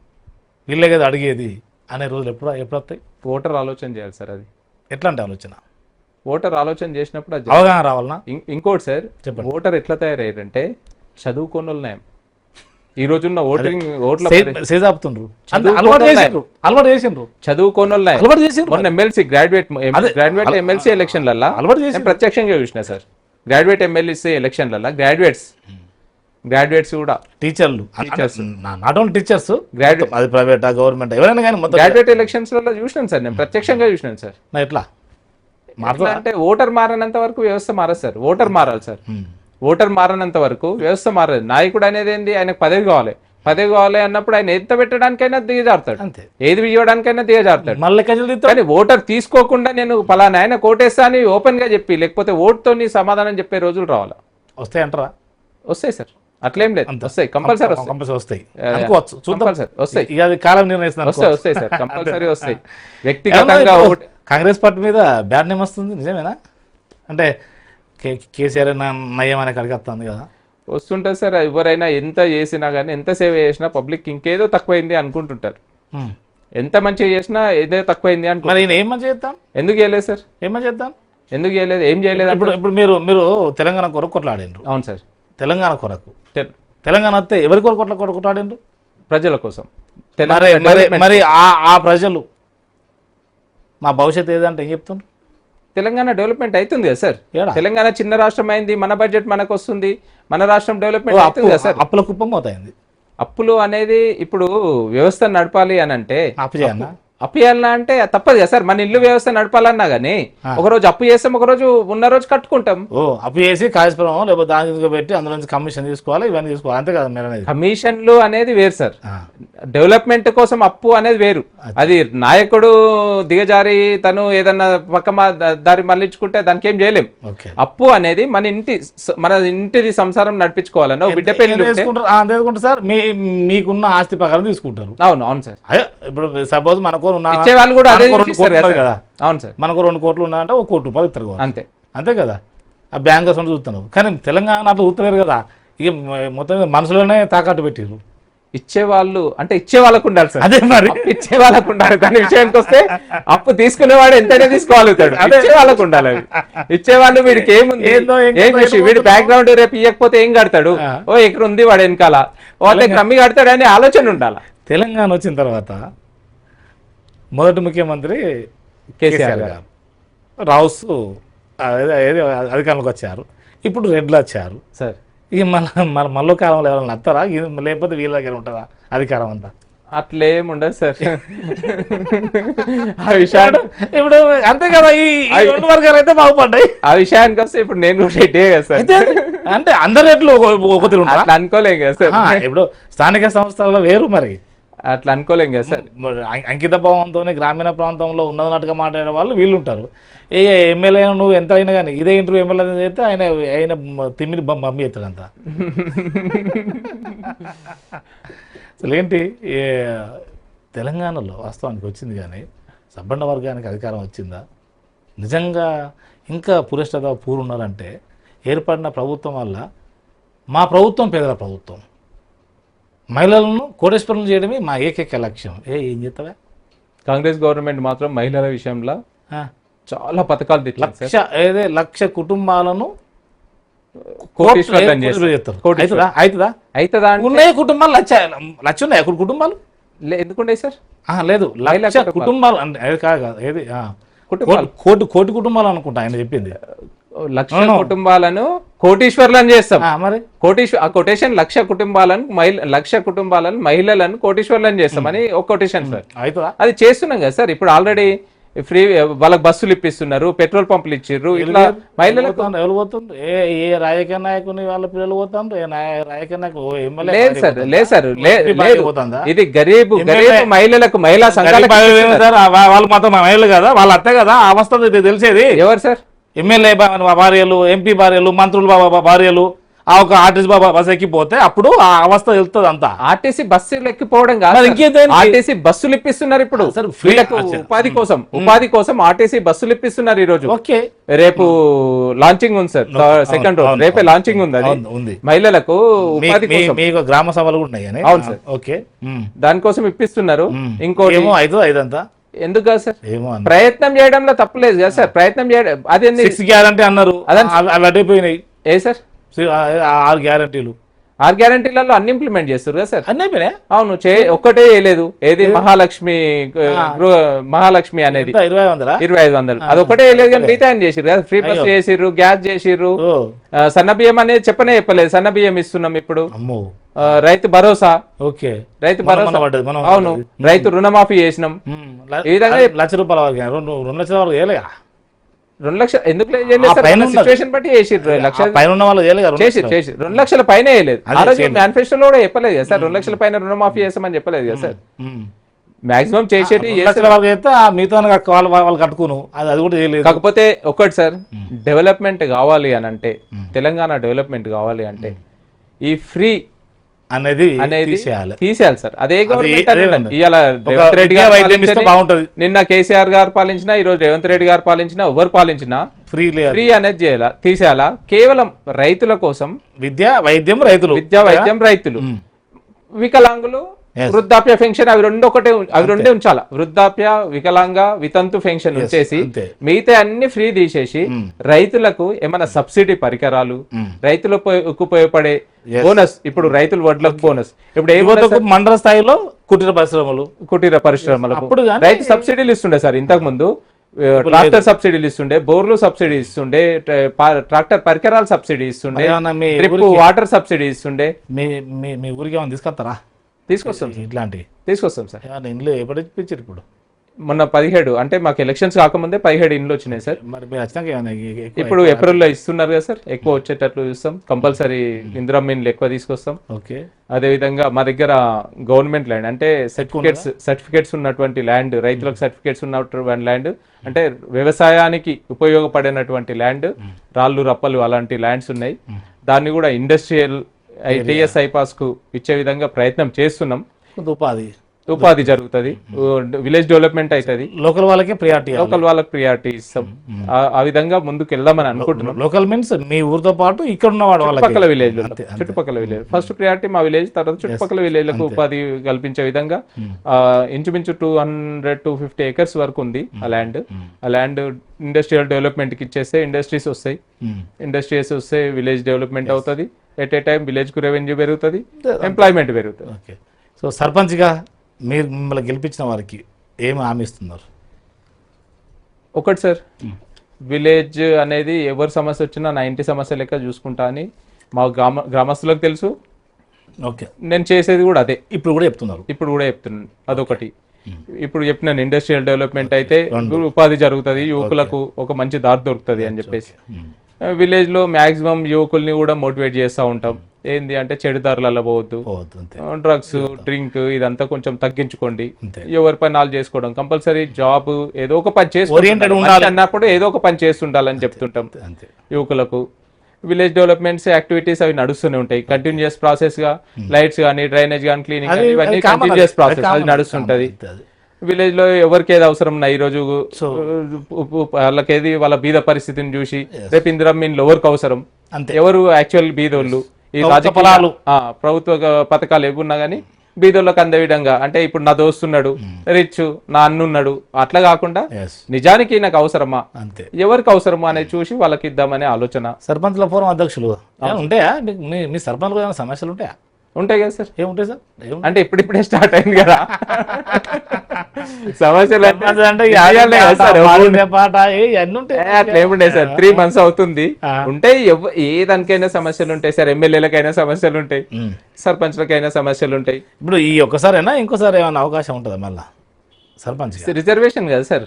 వీళ్ళే కదా అడిగేది అనే రోజులు ఎప్పుడు వస్తాయి? ఓటర్ ఆలోచన చేయాలి సార్. అది ఎట్లాంటి ఆలోచన? ఓటర్ ఆలోచన చేసినప్పుడు అవగాహన రావాలన్నా. ఇంకోటి సార్, ఓటర్ ఎట్లా తయారయ్యారంటే చదువుకోని నయం. ఈ రోజున్న ఓట్ల చదువుకోని ఎమ్మెల్సీ గ్రాడ్యుయేట్ ఎమ్మెల్సీ ఎలక్షన్లలో ప్రత్యక్షంగా చూసిన సార్. గ్రాడ్యుయేట్ ఎమ్మెల్సీ ఎలక్షన్లలో గ్రాడ్యుయేట్స్ కూడా teachers not only teachers, graduate అది ప్రైవేట్ గవర్నమెంట్ ఎవరైనా కానీ గ్రాడ్యుయేట్ ఎలక్షన్స్ లో చూసినాను సార్, నేను ప్రత్యక్షంగా చూసినాను సార్. ఎట్లా అంటే ఓటర్ మారనంత వరకు వ్యవస్థ మారదు సార్. ఓటర్ మారాలి సార్. ఓటర్ మారనంత వరకు వ్యవస్థ మారదు. నాయకుడు అనేది ఏంది, ఆయనకు పదవి కావాలి అన్నప్పుడు ఆయన ఎంత పెట్టడానికైనా దిగజారుతాడు, ఏది ఇవ్వడానికైనా దిగజారుతాడు. కానీ ఓటర్ తీసుకోకుండా నేను పలానా ఆయన కోటేస్తా అని ఓపెన్ గా చెప్పి, లేకపోతే ఓటుతో సమాధానం చెప్పే రోజులు రావాలా? వస్తాయంటారా? వస్తాయి సార్, అట్లేం లేదు, వస్తాయి, కంపల్సరీ వస్తాయి. కాలం నిర్ణయిస్తున్నారు, వస్తాయి సార్, కంపల్సరీ వస్తాయి. వ్యక్తిగతంగా కాంగ్రెస్ పార్టీ మీద బ్యాడ్ నేమ్ వస్తుంది, నిజమేనా? అంటే కేసీఆర్ నయం అనే కడిగొస్తుంది కదా. వస్తుంటుంది సార్. ఎవరైనా ఎంత చేసినా కానీ, ఎంత సేవ చేసినా పబ్లిక్ ఇంకేదో తక్కువైంది అనుకుంటుంటారు. ఎంత మంచిగా చేసినా ఏదో తక్కువైంది అనుకుంటారు. ఏం మంచి చేద్దాం, ఎందుకు చేయలేదు సార్? ఏం మంచి చేద్దాం, ఎందుకు చేయలేదు, ఏం చేయలేదు. ఇప్పుడు మీరు తెలంగాణ కొరకు కొట్లాడారు. అవును సార్. తెలంగాణ కొరకు. తె- తెలంగాణ వస్తే ఎవరి కొరకు కొట్లాడిండ్రు? ప్రజల కోసం. మరి ఆ ప్రజలు మా భవిష్యత్తు ఏదంటే ఏం చెప్తున్నారు? తెలంగాణ డెవలప్మెంట్ అవుతుంది కదా సార్. ఏడా? తెలంగాణ చిన్న రాష్ట్రం అయింది, మన బడ్జెట్ మనకు వస్తుంది, మన రాష్ట్రం డెవలప్మెంట్ అవుతుంది కదా సార్. అప్పుల కుప్పం పోతాయింది. అప్పులు అనేది ఇప్పుడు వ్యవస్థ నడపాలి అని అంటే అప్పు చేయన్నా అప్పు చేయాలన్నా అంటే తప్పదు కదా సార్. మన ఇల్లు వ్యవస్థ నడపాలన్నా గానీ ఒక రోజు అప్పు చేస్తాం, ఒక రోజు ఉన్న రోజు కట్టుకుంటాం. అప్పు చేసి కాయస్పురం లేకపోతే దాని పెట్టి అందులో నుంచి కమిషన్ తీసుకోవాలి, ఇవన్నీ తీసుకోవాలి, అంతే కదా మీరు అనేది. కమిషన్లు అనేది వేరు సార్, డెవలప్మెంట్ కోసం అప్పు అనేది వేరు. అది నాయకుడు దిగజారి తను ఏదన్నా పక్క దారి మళ్ళించుకుంటే దానికి ఏం చేయలేం. అప్పు అనేది మన ఇంటిది సంసారం నడిపించుకోవాలన్న బిడ్డ పెళ్లి తీసుకుంటారు సార్. మీకున్న ఆస్తి ప్రకారం తీసుకుంటారు. అవును అవును సార్. ఇప్పుడు సపోజ్ మనకు ఇచ్చే వాళ్ళు కూడా అదే కదా. అవును సార్. మనకు 2 కోట్లు ఉన్నాయంటే 1 కోటి రూపాయలు ఇస్తారు అంతే అంతే కదా. ఆ బ్యాంక్ అసలు చూస్తున్నావు, కానీ తెలంగాణ అట్లా చూస్తలేరు కదా. ఇక మొత్తం మనసులోనే తాకట్టు పెట్టారు. ఇచ్చేవాళ్ళు అంటే ఇచ్చే వాళ్ళకు ఉండాలి సార్. అదే మరి ఇచ్చే వాళ్ళకు ఉండాలి. దాని విషయానికి వస్తే అప్పు తీసుకునేవాడు ఎంతైనా తీసుకోగలుగుతాడు. ఇచ్చే వాళ్ళకు ఉండాలి. ఇచ్చేవాళ్ళు వీడికి ఏముంది, ఏం విషయం, వీడి బ్యాక్గ్రౌండ్ రేపు ఇవ్వకపోతే ఏం కడతాడు, ఇక్కడ ఉంది వాడు వెనకాల వాళ్ళ కమ్మి కడతాడు అనే ఆలోచన ఉండాలి. తెలంగాణ వచ్చిన తర్వాత మొదటి ముఖ్యమంత్రి కేసీఆర్ గారు, రావుస్ అధికారంలోకి వచ్చారు. ఇప్పుడు రెడ్లు వచ్చారు సార్. ఇక మళ్ళీ కాలంలో ఎవరైనా వస్తారా, లేకపోతే వీళ్ళ దగ్గర ఉంటుందా అధికారం అంతా? అట్లేముండదు సార్. ఆ విషయాన్ని ఇప్పుడు అంతే కదా. ఈ 2 వర్గాలు అయితే బాగుపడ్డాయి. ఆ విషయానికి వస్తే ఇప్పుడు నేను కూడా రెడ్డే కదా సార్. అంటే అందరు రెడ్లు ఒక తిరు అట్లా అనుకోలేం కదా సార్. ఇప్పుడు స్థానిక సంస్థలలో వేరు, మరి అట్లా అనుకోలేం కదా సార్. అంకిత భావంతో గ్రామీణ ప్రాంతంలో ఉన్నదన్నట్టుగా మాట్లాడే వాళ్ళు వీళ్ళు ఉంటారు. ఏ ఎమ్మెల్యే నువ్వు ఎంత అయినా కానీ ఇదే ఇంటర్వ్యూ ఎమ్మెల్యే చేస్తే ఆయన తిమ్మిని మమ్మీ ఎత్తాడంతా. అసలు ఏంటి తెలంగాణలో వాస్తవానికి వచ్చింది, కానీ సబ్బండ వర్గానికి అధికారం వచ్చిందా? నిజంగా ఇంకా పురస్కృత పూర్వ ఉన్నారంటే ఏర్పడిన ప్రభుత్వం వల్ల. మా ప్రభుత్వం పేదల ప్రభుత్వం, మహిళలను కోటేశ్వరం చేయడమే మా ఏకైక లక్ష్యం. ఏం చేస్తావా? కాంగ్రెస్ గవర్నమెంట్ మాత్రం మహిళల విషయంలో చాలా పథకాలు తెచ్చారు. 1,00,000 కుటుంబాలను ఉన్నాయి. కుటుంబాలు లక్ష ఉన్నాయి. కుటుంబాలు ఎందుకుండే సార్? లేదు, 1,00,000 కుటుంబాలు అంటే కాదు. ఏది కోటి కుటుంబాలు అనుకుంటా ఆయన చెప్పింది. 1,00,000 కుటుంబాలను కోటీశ్వర్లను చేస్తాం. మరి కొటేషన్ 1,00,000 కుటుంబాలను 1,00,000 కుటుంబాలను మహిళలను కోటీశ్వర్లను చేస్తామని ఒక కొటేషన్ సార్. అది చేస్తున్నాం కదా సార్. ఇప్పుడు ఆల్రెడీ ఫ్రీ వాళ్ళకి బస్సులు ఇప్పిస్తున్నారు, పెట్రోల్ పంపులు ఇచ్చిర్రు. ఇట్లా మహిళలకు ఎవరు పోతుండ్రు? ఏ రాజకీయ నాయకుని వాళ్ళ పిల్లలు పోతాండ్రు? రాజకీయ నాయకులు లేదు సార్, లేదు సార్, ఇది గరీబ్ మహిళలకు మహిళా సంఘాలకు వాళ్ళు మాత్రం మహిళలు కదా, వాళ్ళ అత్తే కదా, ఆ అవస్థ తెలిసేది ఎవరు సార్? ఎమ్మెల్యే భార్యలు, ఎంపీ భార్యలు, మంత్రులు భార్యలు ఆ ఒక ఆర్టీసీ బస్సు ఎక్కిపోతే అప్పుడు ఆ అవస్థ వెళ్తుంది అంతా. ఆర్టీసీ బస్సులు ఎక్కిపోవడం కాదు, ఆర్టీసీ బస్సులు ఇప్పిస్తున్నారు ఇప్పుడు ఉపాధి కోసం ఆర్టీసీ బస్సులు ఇప్పిస్తున్నారు ఈ రోజు. ఓకే, రేపు లాంచింగ్ ఉంది సార్, సెకండ్ రోజు రేపే లాంచింగ్ ఉంది మహిళలకు ఉపాధి కోసం. మీకు గ్రామ సభలు కూడా ఉన్నాయి. అవును సార్. ఓకే, దానికోసం ఇప్పిస్తున్నారు. ఇంకోటి ఇదంతా ఎందుకు కాదు సార్? ప్రయత్నం చేయడంలో తప్పలేదు కదా సార్. ప్రయత్నం చేయడం అది 6 గ్యారంటీ అన్నారు, అవి అడ్డైపోయినాయి. ఏ సార్? 6 గ్యారంటీలు. 6 గ్యారంటీలలో అన్ని ఇంప్లిమెంట్ చేస్తారు కదా సార్. అన్నీ అయిపోయినాయి. అవును, ఒక్కటే చేయలేదు. ఏది మహాలక్ష్మి అనేది 2,500 అది ఒకటే చేయలేదు, కానీ మిగతా చేసిర్రు కదా. ఫ్రీ బస్ చేసిర్రు, గ్యాస్ చేసిర్రు, సన్న బియ్యం అనేది చెప్పలేదు. సన్న బియ్యం ఇస్తున్నాం ఇప్పుడు. రైతు భరోసా. ఓకే, రైతు భరోసా. అవును, రైతు రుణమాఫీ చేసినాం. ఈ విధంగా 1,00,000 రూపాయలు 2 లక్షల వరకు చేయలేగా. 2 లక్షలు ఎందుకు సిచ్యువేషన్ బట్టి చేసిర్రు. 2 లక్షల పైన వేయలేదు. ఆ రోజు మేనిఫెస్టోలో కూడా చెప్పలేదు కదా సార్, 2 లక్షల పైన రుణమాఫీ చేస్తామని చెప్పలేదు కదా సార్. మాక్సిమం చేసేది వాళ్ళు కట్టుకును, అది కూడా చేయలేదు. కాకపోతే ఒకటి సార్, డెవలప్మెంట్ కావాలి అని అంటే, తెలంగాణ డెవలప్మెంట్ కావాలి అంటే ఈ ఫ్రీ అనేది తీసేయాలి సార్. అదే బాగుంటది. నిన్న కేసీఆర్ గారు పాలించినా, ఈ రోజు రేవంత్ రెడ్డి గారు పాలించినా, ఎవరు పాలించినా ఫ్రీ అనేది తీసేయాలా. కేవలం రైతుల కోసం విద్యా వైద్యం రైతులు, వికలాంగులు వృద్ధాప్య పెన్షన్ అవి రెండే ఉంచాలా. వృద్ధాప్య, వికలాంగ, వితంతు పెన్షన్ ఉంచేసి అంతే. మిగతా అన్ని ఫ్రీ తీసేసి రైతులకు ఏమైనా సబ్సిడీ పరికరాలు, రైతులకు ఉపయోగపడే బోనస్, ఇప్పుడు రైతులు వడ్లకు బోనస్, ఇప్పుడు యువతకు మండల స్థాయిలో కుటీర పరిశ్రమలకు అప్పుడు రైతు సబ్సిడీలు ఇస్తుండే సార్. ఇంతకు ముందు ట్రాక్టర్ సబ్సిడీలు ఇస్తుండే, బోర్లు సబ్సిడీ ఇస్తుండే, ట్రాక్టర్ పరికరాలు సబ్సిడీ ఇస్తుండే, వాటర్ సబ్సిడీ ఇస్తుండే. మీ ఊరికి ఏమైనా తీసుకొస్తారా? తీసుకొస్తాం ఇట్లాంటివి తీసుకొస్తాం సార్. ఇంట్లో ఎప్పుడు ఇప్పించారు? ఇప్పుడు మొన్న 17 అంటే మాకు ఎలక్షన్స్ కాకముందే 17 ఇండ్లు వచ్చినాయి సార్. మరి మీరు వచ్చినాక ఇప్పుడు ఏప్రిల్లో ఇస్తున్నారు కదా సార్, ఎక్కువ వచ్చేటట్లు చూస్తాం. కంపల్సరీ ఇందిరమ్మ ఇండ్లు ఎక్కువ తీసుకొస్తాం. ఓకే. అదే విధంగా మా దగ్గర గవర్నమెంట్ ల్యాండ్ అంటే సర్టిఫికేట్స్ ఉన్నటువంటి ల్యాండ్, రైతులకు సర్టిఫికేట్స్ ఉన్నటువంటి ల్యాండ్, అంటే వ్యవసాయానికి ఉపయోగపడినటువంటి ల్యాండ్, రాళ్ళు రప్పలు అలాంటి ల్యాండ్స్ ఉన్నాయి. దాన్ని కూడా ఇండస్ట్రియల్ ఐటీఎస్ ఐపాస్ కు ఇచ్చే విధంగా ప్రయత్నం చేస్తున్నాం. ఉపాధి జరుగుతుంది, విలేజ్ డెవలప్మెంట్ అవుతుంది, లోకల్ వాళ్ళకి ప్రియారిటీ ఇస్తాం. ఆ విధంగా ముందుకు వెళ్దామని అనుకుంటున్నాం. లోకల్ మీన్స్ మీ ఊరితో పాటు ఇక్కడ ఉన్న చుట్టుపక్కల విలేజ్ ఫస్ట్ ప్రియారిటీ మా విలేజ్, తర్వాత చుట్టుపక్కల విలేజ్లకు ఉపాధి కల్పించే విధంగా ఇంచుమించు 200-250 acres వరకు ఉంది ఆ ల్యాండ్. ఇండస్ట్రియల్ డెవలప్మెంట్ కి ఇచ్చేస్తే ఇండస్ట్రీస్ వస్తే విలేజ్ డెవలప్మెంట్ అవుతుంది. ఎట్ ఏ టైం విలేజ్ కు రెవెన్యూ పెరుగుతుంది, ఎంప్లాయ్మెంట్ పెరుగుతుంది. సో సర్పంచ్గా మీరు మిమ్మల్ని గెలిపించిన వారికి ఏమి హామీ ఇస్తున్నారు? ఒకటి సార్, విలేజ్ అనేది ఎవరి సమస్య వచ్చినా నా ఇంటి సమస్య లెక్క చూసుకుంటా అని మా గ్రామస్తులకు తెలుసు. ఓకే. నేను చేసేది కూడా అదే. ఇప్పుడు కూడా చెప్తున్నాను. అదొకటి. ఇప్పుడు చెప్పినాను, ఇండస్ట్రియల్ డెవలప్మెంట్ అయితే ఉపాధి జరుగుతుంది, యువకులకు ఒక మంచి దారి దొరుకుతుంది అని చెప్పేసి. విలేజ్ లో మాక్సిమం యువకుల్ని కూడా మోటివేట్ చేస్తూ ఉంటాం. ఏంది అంటే చెడు దారులలో పోవద్దు, డ్రగ్స్, డ్రింక్ ఇదంతా కొంచెం తగ్గించుకోండి, ఎవరి పని వాళ్ళు చేసుకోవడం, కంపల్సరీ జాబ్ ఏదో ఒక పని చేసుకోవాలి అన్నప్పుడు ఏదో ఒక పని చేస్తుండాలని చెప్తుంటాం యువకులకు. విలేజ్ డెవలప్మెంట్స్ యాక్టివిటీస్ అవి నడుస్తూనే ఉంటాయి కంటిన్యూస్ ప్రాసెస్ గా. లైట్స్ కానీ, డ్రైనేజ్ కానీ, క్లీనింగ్ కానీ, ఇవన్నీ కంటిన్యూస్ ప్రాసెస్, అది నడుస్తుంటది. విలేజ్ లో ఎవరికి ఏది అవసరం ఈ రోజు వాళ్ళకేది వాళ్ళ బీద పరిస్థితిని చూసి రేపు ఇందిరమ్మ ఇండ్లు ఎవరికి అవసరం, ఎవరు యాక్చువల్ బీదోళ్ళు, ఈ రాజకీయాలు ప్రభుత్వ పథకాలు ఏమున్నా గానీ బీదోళ్ళకి అందే విధంగా, అంటే ఇప్పుడు నా దోస్తున్నాడు రిచ్, నా అన్నున్నాడు, అట్లా కాకుండా నిజానికి నాకు అవసరమా, ఎవరికి అవసరమా అనేది చూసి వాళ్ళకి ఇద్దామనే ఆలోచన. సర్పంచ్ల ఫోరం అధ్యక్షులు ఉంటాయా మీ సర్పంచ్ సమస్యలు ఉంటాయా? ఉంటాయి కదా సార్. ఏముంటాయి సార్? అంటే ఇప్పుడిప్పుడే స్టార్ట్ అయింది కదా సమస్యలు. అంటే అట్లా ఏముంటాయి సార్, 3 months అవుతుంది. ఉంటాయి, ఏ దానికైనా సమస్యలు ఉంటాయి సార్. ఎమ్మెల్యేలకైనా సమస్యలు ఉంటాయి, సర్పంచ్లకైనా సమస్యలు ఉంటాయి. ఇప్పుడు ఈ ఒక్కసారైనా ఇంకోసారి ఏమైనా అవకాశం ఉంటుందా మళ్ళా సర్పంచ్? రిజర్వేషన్ కదా సార్.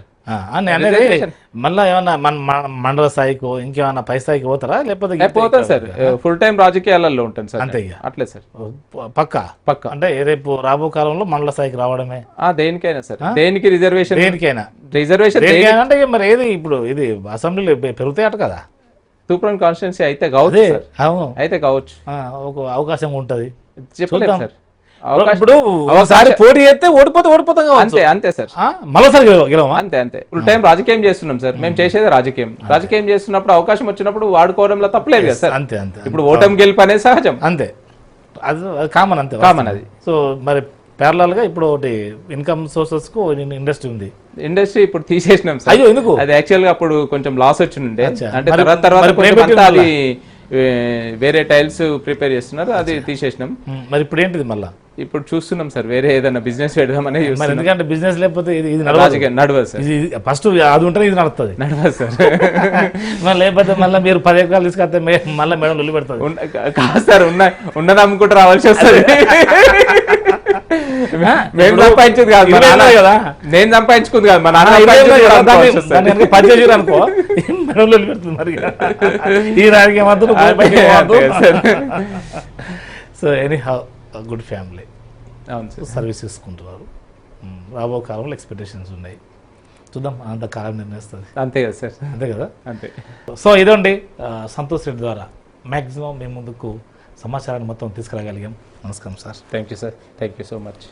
మళ్ళా ఏమన్నా మండల స్థాయికి ఇంకేమన్నా పై స్థాయికి పోతారా? లేకపోతే పోతాం సార్, ఫుల్ టైం రాజకీయాలలో ఉంటాను సార్. అంతే అట్లే సార్, పక్క అంటే రేపు రాబో కాలంలో మండల స్థాయికి రావడమే. దేనికైనా సార్, దేనికి రిజర్వేషన్, రిజర్వేషన్ అంటే మరి ఏది ఇప్పుడు ఇది అసెంబ్లీలో పెరుగుతాయట కదా. తూప్రాన్ కాన్స్టిట్యున్సీ అయితే కావచ్చు, అయితే కావచ్చు, ఒక అవకాశం ఉంటది. చెప్పలేదు సార్. ఇప్పుడు ఒకసారి పోటీ చేస్తే ఓడిపోతాం. అంతే సార్, మరోసారి అంతే. ఫుల్ టైం రాజకీయం చేస్తున్నాం సార్. మేము చేసేది రాజకీయం చేస్తున్నప్పుడు అవకాశం వచ్చినప్పుడు వాడుకోవడంలో తప్పలేదు కదా సార్. అంతే. ఇప్పుడు ఓటమి గెలుపు అనేది సహజం, అంతే, అది కామన్ అది. సో మరి ప్యారలల్ గా ఇప్పుడు ఒకటి ఇన్కమ్ సోర్సెస్ కు ఇండస్ట్రీ ఉంది. ఇండస్ట్రీ ఇప్పుడు తీసేసినాం సార్. అయ్యో, ఎందుకు? అది యాక్చువల్ గా అప్పుడు కొంచెం లాస్ వచ్చిండే, అంటే తర్వాత అది వేరే టైల్స్ ప్రిపేర్ చేస్తున్నారు, అది తీసేసినాం. మరి ఇప్పుడు ఏంటిది మళ్ళా? ఇప్పుడు చూస్తున్నాం సార్, వేరే ఏదైనా బిజినెస్ పెడదామనే. ఎందుకంటే బిజినెస్ లేకపోతే ఇది నడవదు సార్. ఫస్ట్ అది ఉంటే ఇది నడుస్తుంది, నడవదు సార్. లేకపోతే మళ్ళీ మీరు 10 ఎకరాలు తీసుకొస్తే మళ్ళీ మేడం నిల్లు పెడతారు. కాదు సార్, ఉన్నది అమ్ముకుంటూ రావాల్సి వస్తుంది. మేము సంపాదించేది కాదు కదా, నేను సంపాదించుకుంది కాదు, మా నాన్న పనిచేసారు అనుకో మేడం నిల్లు పెడుతుంది. మరి ఈ రాజకీయ మద్దతు. So any how good family, service తీసుకుంటున్నారు. రాబో కాలంలో ఎక్స్పెక్టేషన్స్ ఉన్నాయి, చూద్దాం, అంత కాలం నిర్ణయిస్తుంది. అంతే కదా సార్, అంతే కదా, అంతే. సో ఇదండి సంతోష్ రెడ్డి ద్వారా మ్యాక్సిమం మేము ముందుకు సమాచారాన్ని మొత్తం తీసుకురాగలిగాం. నమస్కారం sir. Thank you sir, thank you so much.